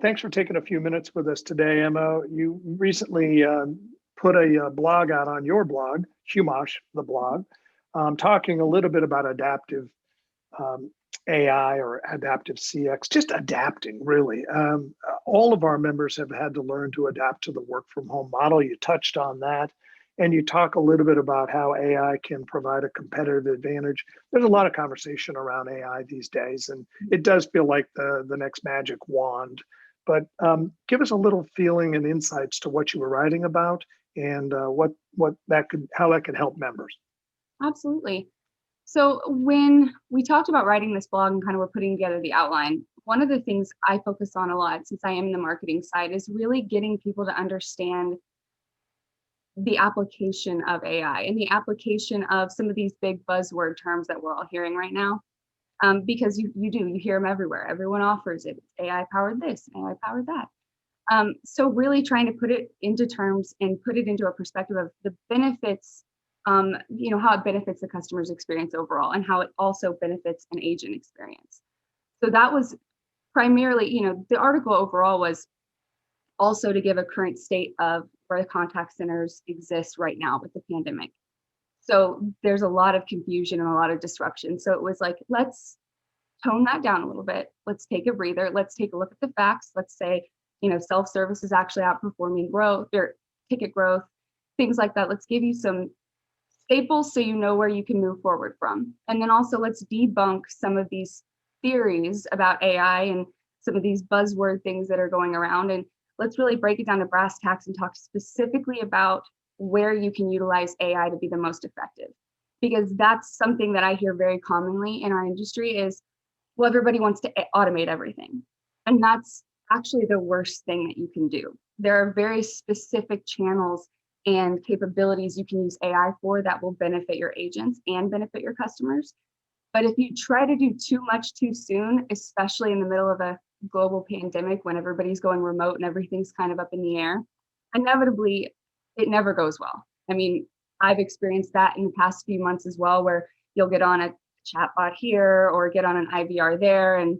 Thanks for taking a few minutes with us today, Emma. You recently put a blog out on your blog, Humosh, the blog, talking a little bit about adaptive um, AI or adaptive CX, just adapting really. All of our members have had to learn to adapt to the work from home model. You touched on that. And you talk a little bit about how AI can provide a competitive advantage. There's a lot of conversation around AI these days, and it does feel like the next magic wand. But give us a little feeling and insights to what you were writing about and how that could help members. Absolutely. So when we talked about writing this blog and kind of were putting together the outline, one of the things I focus on a lot since I am in the marketing side is really getting people to understand the application of AI and the application of some of these big buzzword terms that we're all hearing right now. Because you hear them everywhere. Everyone offers it. AI powered this, AI powered that. So really trying to put it into terms and put it into a perspective of the benefits, how it benefits the customer's experience overall and how it also benefits an agent experience. So that was primarily, the article overall was also to give a current state of where the contact centers exist right now with the pandemic. So there's a lot of confusion and a lot of disruption. So it was like, let's tone that down a little bit. Let's take a breather. Let's take a look at the facts. Let's say, self-service is actually outperforming growth or ticket growth, things like that. Let's give you some staples so you know where you can move forward from. And then also let's debunk some of these theories about AI and some of these buzzword things that are going around. And let's really break it down to brass tacks and talk specifically about where you can utilize AI to be the most effective. Because that's something that I hear very commonly in our industry is, well, everybody wants to automate everything. And that's actually the worst thing that you can do. There are very specific channels and capabilities you can use AI for that will benefit your agents and benefit your customers. But if you try to do too much too soon, especially in the middle of a global pandemic when everybody's going remote and everything's kind of up in the air, inevitably it never goes well. I mean, I've experienced that in the past few months as well, where you'll get on a chatbot here or get on an IVR there and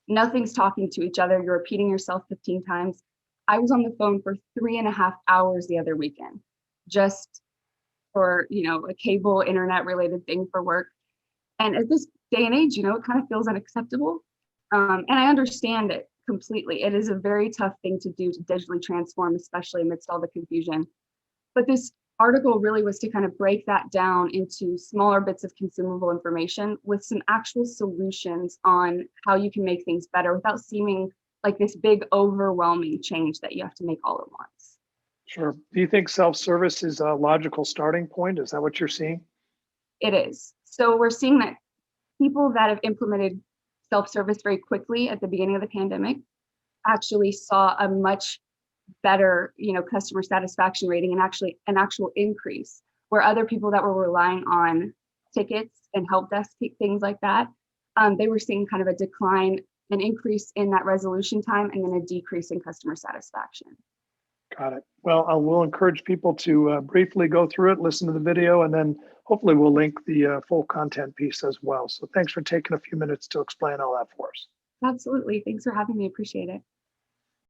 nothing's talking to each other. You're repeating yourself 15 times. I was on the phone for 3.5 hours the other weekend, just for, a cable internet related thing for work. And at this day and age, it kind of feels unacceptable. And I understand it completely. It is a very tough thing to do to digitally transform, especially amidst all the confusion. But this article really was to kind of break that down into smaller bits of consumable information with some actual solutions on how you can make things better without seeming like this big overwhelming change that you have to make all at once. Sure. Do you think self-service is a logical starting point? Is that what you're seeing? It is. So we're seeing that people that have implemented self-service very quickly at the beginning of the pandemic actually saw a much better, customer satisfaction rating and actually an actual increase, where other people that were relying on tickets and help desk things like that, they were seeing kind of a decline, an increase in that resolution time, and then a decrease in customer satisfaction. Got it. Well, I will encourage people to briefly go through it, listen to the video, and then hopefully we'll link the full content piece as well. So thanks for taking a few minutes to explain all that for us. Absolutely. Thanks for having me. Appreciate it.